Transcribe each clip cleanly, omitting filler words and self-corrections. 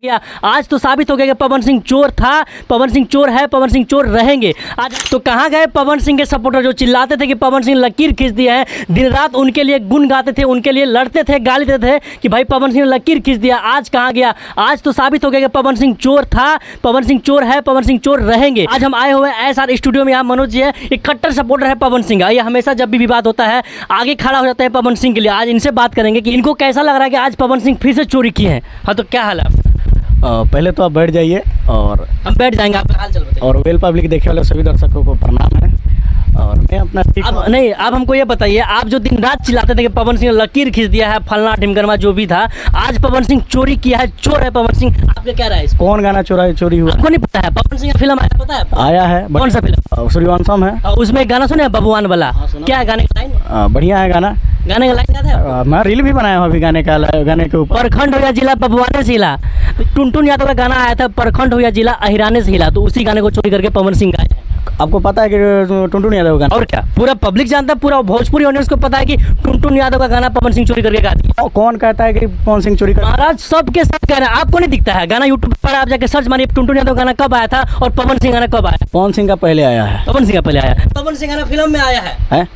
आज तो साबित हो गया कि पवन सिंह चोर था, पवन सिंह चोर है, पवन सिंह चोर रहेंगे। आज तो कहाँ गए पवन सिंह के सपोर्टर जो चिल्लाते थे कि पवन सिंह लकीर खींच दिया है, दिन रात उनके लिए गुण गाते थे, उनके लिए लड़ते थे, गाली देते थे कि भाई पवन सिंह ने लकीर खींच दिया। आज कहाँ गया? आज तो साबित हो गया कि पवन सिंह चोर था, पवन सिंह चोर है, पवन सिंह चोर रहेंगे। आज हम आए हुए हैं SR स्टूडियो में। यहाँ मनोज जी है, एक कट्टर सपोर्टर है पवन सिंह का। ये हमेशा जब भी विवाद होता है आगे खड़ा हो जाता है पवन सिंह के लिए। आज इनसे बात करेंगे कि इनको कैसा लग रहा है कि आज पवन सिंह फिर से चोरी किए हैं। हाँ, तो क्या हाल है? पहले तो आप बैठ जाइए और हम बैठ जाएंगे, आपका हाल चाल बताइए। और वेल पब्लिक देखने वाले सभी दर्शकों को प्रणाम है। और मैं अपना अब नहीं, अब हमको ये बताइए, आप जो दिन रात चिल्लाते थे कि पवन सिंह ने लकीर खींच दिया है, फलना ढिमकरमा जो भी था, आज पवन सिंह चोरी किया है, चोर है पवन सिंह, आपका क्या राय है इस पर? कौन गाना चोरी हुआ? आपको नहीं पता है? पवन सिंह का फिल्म आया, पता है आपको? आया है। कौन सा फिल्म? सूर्यवंशम है। उसमें एक गाना सुने हैं बबुआन वाला? क्या है गाने का लाइन? बढ़िया है गाना। गाने का लाइन याद है? मैं रील भी बनाया हूँ अभी गाने के ऊपर। परखंड हो या जिला बबुआने से हिला, टुनटुन यादव का गाना आया था, परखंड हो या जिला अहिराने से हिला, तो उसी गाने को चोरी करके पवन सिंह गाया। आपको पता है कि टुनटुन यादव का गाना? और क्या, पूरा पब्लिक जानता है, पूरा भोजपुरी ऑडियंस को पता है कि टुनटुन यादव का गाना पवन सिंह चोरी करके गा दिया। कौन कहता है कि पवन सिंह चोरी कर? महाराज सबके साथ कह रहे हैं, आपको नहीं दिखता है? गाना यूट्यूब पर आप जाके सर्च मारिए, टुनटुन यादव गाना कब आया था और पवन सिंह गाना कब आया? पवन सिंह का पहले आया है। पवन सिंह का पहले आया। पवन सिंह गाना फिल्म में आया है,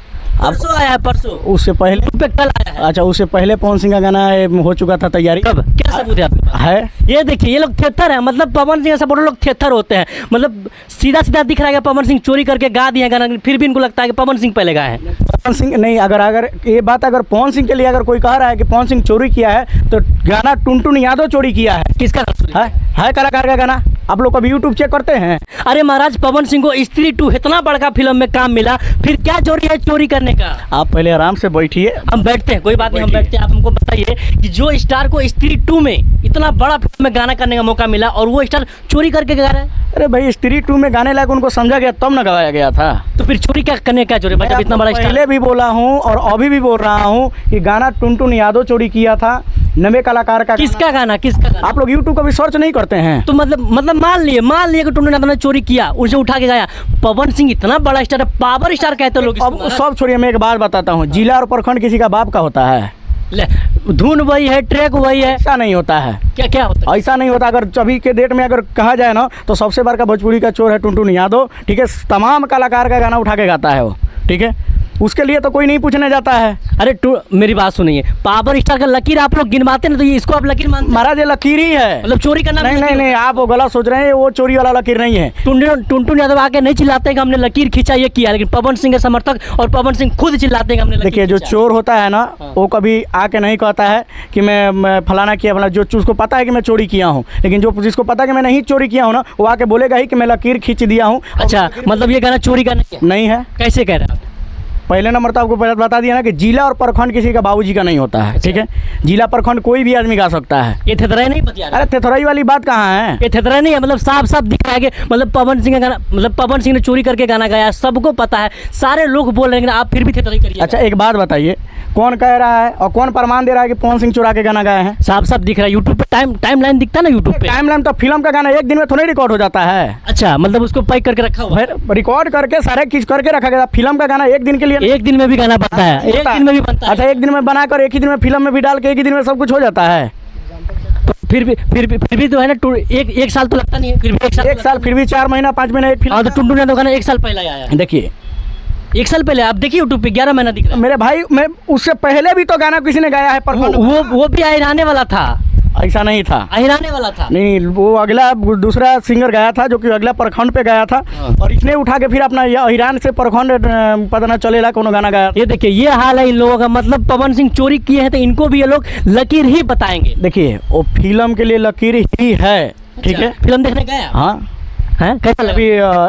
परसों आया है, परसों। उससे पहले पे कल आया है। अच्छा, उससे पहले पवन सिंह का गाना हो चुका था तैयारी। कब? क्या सबूत है आपके पास? है ये देखिए, ये लोग थेथर है, मतलब पवन सिंह सपोर्टर लोग थेथर होते हैं। मतलब सीधा सीधा दिख रहा है कि पवन सिंह चोरी करके गा दिया गाना, फिर भी इनको लगता है कि पवन सिंह पहले गाए हैं। पवन सिंह नहीं, अगर ये बात अगर पवन सिंह के लिए अगर कोई कह रहा है कि पवन सिंह चोरी किया है, तो गाना टुनटुन यादव चोरी किया है। किसका है कलाकार का गाना। आप लोग कभी यूट्यूब चेक करते हैं? अरे महाराज, पवन सिंह को स्त्री 2 इतना बड़का फिल्म में काम मिला, फिर क्या चोरी है चोरी करने का? आप पहले आराम से बैठिए। हम बैठते हैं, कोई बात नहीं, हम बैठते हैं। आप हमको बताइए कि जो स्टार को स्त्री 2 में इतना बड़ा फिल्म में गाना करने का मौका मिला और वो स्टार चोरी करके गा रहा है। अरे भाई, स्त्री 2 में गाने लायक उनको समझा गया तब न गवाया गया था। तो फिर चोरी क्या करने का? चोरी मतलब इतना बड़ा स्टार। पहले भी बोला हूँ और अभी भी बोल रहा हूँ कि गाना टुनटुन यादव चोरी किया था, नवे कलाकार का। किसका गाना? किसका गाना? आप लोग यूट्यूब का भी सर्च नहीं करते हैं? तो मतलब मान लिए कि टुनटुन यादव ने चोरी किया, उसे उठा के गाया। पवन सिंह इतना बड़ा स्टार है, पावर स्टार कहते हैं लोग। अब सब छोड़िए, मैं एक बात बताता हूँ, जिला और प्रखंड किसी का बाप का होता है? धुन वही है, ट्रैक वही है। ऐसा नहीं होता है। क्या होता है? ऐसा नहीं होता। अगर अभी के डेट में अगर कहा जाए ना, तो सबसे बड़ा भोजपुरी का चोर है टुनटुन यादव। ठीक है, तमाम कलाकार का गाना उठा के गाता है वो। ठीक है, उसके लिए तो कोई नहीं पूछने जाता है। अरे मेरी बात सुनिए, पावर स्टार का लकीर आप लोग गिनवाते ना, तो ये इसको आप लकीर मानते? महाराज, ये लकीर ही है, मतलब चोरी करना? नहीं, आप वो गलत सोच रहे हैं। वो चोरी वाला लकीर नहीं है। टुनटुन यादव आके नहीं चिल्लाते कि हमने लकीर खींचा, ये किया, लेकिन पवन सिंह के समर्थक और पवन सिंह खुद चिल्लाते हैं कि हमने लकीर देखिए, जो चोर होता है ना, वो कभी आके नहीं कहता है कि मैं फलाना किया फलाना। जो उसको पता है कि मैं चोरी किया हूँ, लेकिन जो जिसको पता है कि मैं नहीं चोरी किया हूँ ना, वो आके बोलेगा ही कि मैं लकीर खींच दिया हूँ। अच्छा, मतलब ये गाना चोरी का नहीं है। कैसे कह रहे हैं? पहले नंबर तो आपको बता दिया ना कि जिला और प्रखंड किसी का बाबूजी का नहीं होता है। ठीक है, जिला प्रखंड कोई भी आदमी गा सकता है। ये थेथराई नहीं पता? अरे थेथराई वाली बात कहाँ है? ये थेथराई नहीं है, मतलब साफ दिख रहा है कि मतलब पवन सिंह का गाना, मतलब पवन सिंह ने चोरी करके गाना गाया, सबको पता है, सारे लोग बोल रहे हैं, आप फिर भी थेथराई करिए। अच्छा, एक बात बताइए, कौन कह रहा है और कौन प्रमाण दे रहा है कि पवन सिंह चुरा के गाना गाए हैं? साफ दिख रहा है यूट्यूब पे। टाइम लाइन दिखता है ना यूट्यूब पे। टाइम लाइन तो फिल्म का गाना एक दिन में थोड़ी रिकॉर्ड हो जाता है। अच्छा, मतलब उसको पैक करके रखा हुआ है, रिकॉर्ड करके सारे चीज करके रखा गया। फिल्म का गाना एक दिन के लिए, एक दिन में भी गाना बनता है, एक दिन में भी बनता है। अच्छा, एक दिन में बनाकर एक ही दिन में फिल्म में भी डाल के एक ही दिन में सब कुछ हो जाता है। तो फिर भी तो है ना, एक साल तो लगता नहीं है। फिर भी एक साल, फिर भी 4 महीना 5 महीना एक फिल्म। तो टुनटुन यादव गाना 1 साल पहले आया है। देखिए, 1 साल पहले आप देखिए यूट्यूब पे 11 महीना दिख रहा है। मेरे भाई, मैं उससे पहले भी तो गाना किसी ने गाया है। वो भी अहिराने वाला था। ऐसा नहीं था, अहिराने वाला था। नहीं, वो अगला दूसरा सिंगर गाया था, जो कि अगला प्रखंड पे गाया था। और इसने उठा के फिर अपना अहिरान से प्रखंड पता न चलेला कौन गाना गाया। ये देखिए, ये हाल है इन लोगों का। मतलब पवन सिंह चोरी किए हैं तो इनको भी ये लोग लकीर ही बताएंगे। देखिए, वो फिल्म के लिए लकीर ही है। ठीक है, फिल्म देखने गया? हाँ। हैं, कैसा लगा? अभी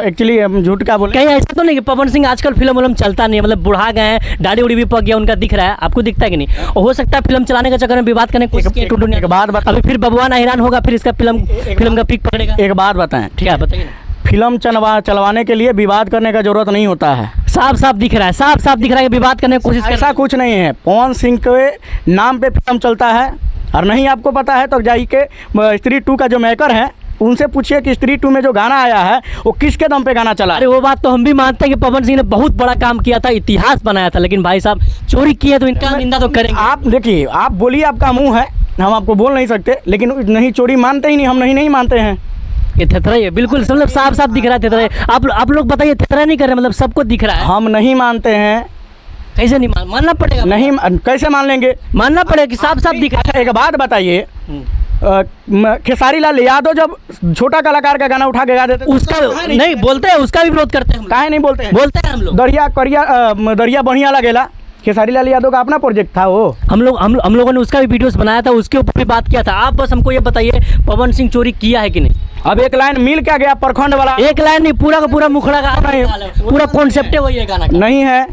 एक्चुअली झूठ का बोले, कहीं ऐसा तो नहीं कि पवन सिंह आजकल फिल्म चलता नहीं है, मतलब बुढ़ा गए हैं, दाढ़ी उड़ी भी पक गया उनका, दिख रहा है आपको? दिखता है कि नहीं? और हो सकता है फिल्म चलाने के चक्कर में विवाद करने एक बात बता, अभी फिर बबुआन हैरान होगा, फिर इसका फिल्म का पीक पकड़ेगा। एक बात बताएं, ठीक है, बताइए। फिल्म चलवाने के लिए विवाद करने का जरूरत नहीं होता है। साफ दिख रहा है, साफ दिख रहा है कि विवाद करने की कोशिश कर। ऐसा कुछ नहीं है। पवन सिंह के नाम पे फिल्म चलता है, और नहीं आपको पता है तो जाइए के स्त्री 2 का जो मेकर है उनसे पूछिए कि स्त्री 2 में जो गाना आया है वो किसके दम पे गाना चला। अरे वो बात तो हम भी मानते हैं कि पवन सिंह ने बहुत बड़ा काम किया था, इतिहास बनाया था, लेकिन भाई साहब चोरी किए तो इनका निंदा तो करेंगे। आप देखिए, आप बोलिए, आपका मुंह है, हम आपको बोल नहीं सकते, लेकिन नहीं, चोरी मानते ही नहीं, हम नहीं मानते हैं। ये थेथरा है बिल्कुल, मतलब साफ साफ दिख रहा है थेथरा है। आप लोग बताइए, थेथरा नहीं कर रहे, मतलब सबको दिख रहा है। हम नहीं मानते हैं। कैसे नहीं मानना पड़ेगा? नहीं, कैसे मान लेंगे? मानना पड़ेगा कि साफ साफ दिख रहा अच्छा, एक बात बताइए, खेसारी लाल यादव जब छोटा कलाकार का गाना उठा के गा देते, उसका नहीं बोलते हैं, उसका भी विरोध करते हैं। काहे नहीं बोलते हैं? बोलते हैं हम लोग। दरिया बढ़िया लगेला, खेसारी लाल यादव का अपना प्रोजेक्ट था वो। हम लोगों ने उसका भी वीडियोस बनाया था, उसके ऊपर भी बात किया था। आप बस हमको ये बताइए, पवन सिंह चोरी किया है कि नहीं? अब एक लाइन मिल क्या गया प्रखंड वाला? एक लाइन नहीं, पूरा का पूरा मुखड़ा का नहीं, पूरा कॉन्सेप्ट है वही है गाना का। नहीं है।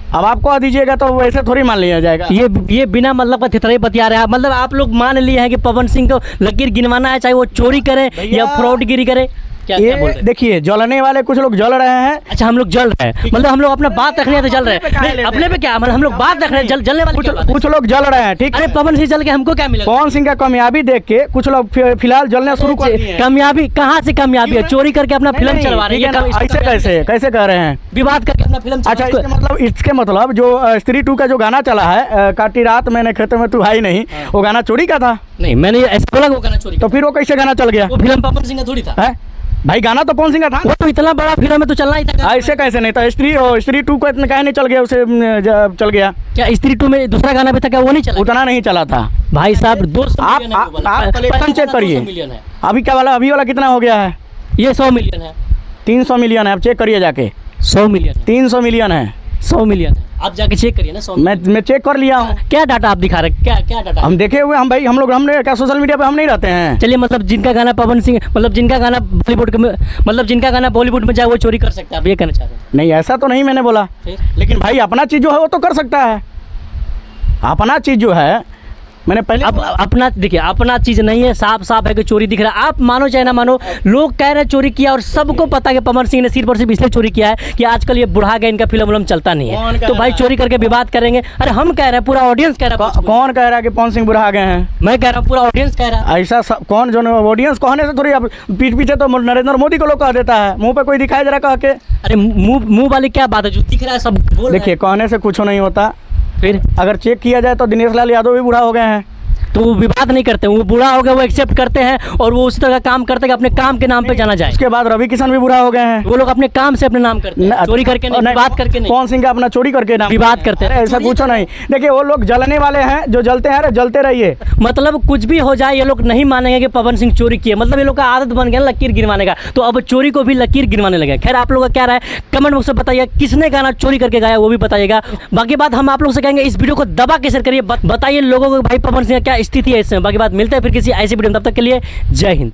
अब आप कह दीजिएगा तो वैसे थोड़ी मान लिया जाएगा। ये बिना मतलब का थेथरा ही बतिया रहे हैं। मतलब आप लोग मान लिए हैं कि पवन सिंह को लकीर गिनवाना है, चाहे वो चोरी करे या फ्रॉडगिरी करे। क्या बोल रहे हैं? देखिए, जलने वाले कुछ लोग जल रहे हैं। अच्छा, हम लोग जल रहे हैं, मतलब हम लोग अपना बात रखने तो जल रहे हैं। अपने पे क्या, मतलब हम लोग बात रख रहे हैं, जलने वाले कुछ लोग जल रहे हैं, ठीक। अरे पवन सिंह जल के हमको क्या मिला? पवन सिंह का कामयाबी देख के कुछ लोग फिलहाल जलना शुरू कर दिए हैं। कामयाबी कहाँ से कामयाबी है? चोरी करके अपना फिल्म चलवा रहे हैं। ऐसे कैसे कह रहे हैं? विवाद करके अपना फिल्म। अच्छा, इसके मतलब जो स्त्री 2 का जो गाना चला है, काटी रात मैंने खेतों में तू आई नहीं, वो गाना चोरी का था? नहीं, मैंने ऐसा बोला वो गाना चोरी। तो फिर वो कैसे गाना चल गया? वो फिल्म पवन सिंह का थोड़ी था भाई, गाना तो पवन सिंह का था। वो तो इतना बड़ा फिल्म है तो चलना ही था। ऐसे कैसे नहीं था? स्त्री 2 को इतना काहे नहीं चल गया? उसे चल गया क्या? स्त्री 2 में दूसरा गाना भी था क्या? वो नहीं चला? उतना नहीं चला था भाई साहब। 200 आप कलेक्शन चेक करिए। अभी वाला कितना हो गया है? ये 100 मिलियन है। 300 मिलियन है। आप चेक करिए जाके। 100 मिलियन 300 मिलियन है। 100 मिलियन है। आप जाके चेक करिए ना। 100 मैं चेक कर लिया हूँ। क्या डाटा आप दिखा रहे हैं? क्या डाटा? हम देखे हुए, हम भाई, हमने क्या सोशल मीडिया पे हम नहीं रहते हैं। चलिए, मतलब जिनका गाना पवन सिंह, मतलब जिनका गाना बॉलीवुड में, मतलब जिनका गाना बॉलीवुड में जाए वो चोरी कर सकता है, आप ये कहना चाह रहे हैं? नहीं, ऐसा तो नहीं मैंने बोला, लेकिन भाई अपना चीज़ जो है वो तो कर सकता है। अपना चीज़ जो है, मैंने पहले अपना देखिए, अपना चीज़ नहीं है, साफ है कि चोरी दिख रहा है। आप मानो चाहे ना मानो, लोग कह रहे हैं चोरी किया, और सबको पता है कि पवन सिंह ने सिर्फ और सिर्फ इसलिए चोरी किया है कि आजकल ये बुढ़ा गया, इनका फिल्म चलता नहीं है, तो भाई चोरी करके विवाद करेंगे। अरे हम कह रहे हैं, पूरा ऑडियंस कह रहा है। कौन कह रहा है कि पवन सिंह बुढ़ा गए हैं? मैं कह रहा हूँ, पूरा ऑडियंस कह रहा है। ऐसा कौन? जो ऑडियंस कहने से थोड़ी, अब पीठ पीछे तो नरेंद्र मोदी को लोग कह देता है, मुंह पे कोई दिखाई जरा कह के। अरे मुंह वाली क्या बात है? जो दिख रहा है सब बोल। देखिए, कहने से कुछ नहीं होता। फिर अगर चेक किया जाए तो दिनेश लाल यादव भी बूढ़ा हो गए हैं, तो वो विवाद नहीं करते, वो बूढ़ा हो गया, वो एक्सेप्ट करते हैं, और वो उसी तरह का काम करते हैं कि अपने काम के नाम पे जाना जाए। उसके बाद रवि किशन भी बूढ़ा हो गए हैं। वो लोग अपने काम से अपने नाम करते हैं, चोरी करके नहीं, विवाद करके नहीं। पवन सिंह का अपना चोरी करके नाम विवाद करते हैं, ऐसा कुछ नहीं। देखिए, वो लोग जलने वाले हैं, जो जलते हैं, जलते रहिए। मतलब कुछ भी हो जाए, ये लोग नहीं मानेंगे कि पवन सिंह चोरी किए। मतलब ये लोग का आदत बन गया लकीर गिरवाने का, तो अब चोरी को भी लकीर गिरवाने लगे। खैर, आप लोग का क्या राय, कमेंट बॉक्स में बताइए, किसने गाना चोरी करके गाया वो भी बताइएगा। बाकी बात हम आप लोग से कहेंगे, इस वीडियो को दबा के शेयर करिए, बताइए लोगों को भाई पवन सिंह क्या स्थिति है इसमें। बाकी बात मिलते हैं फिर किसी ऐसी वीडियो में, तब तक के लिए जय हिंद।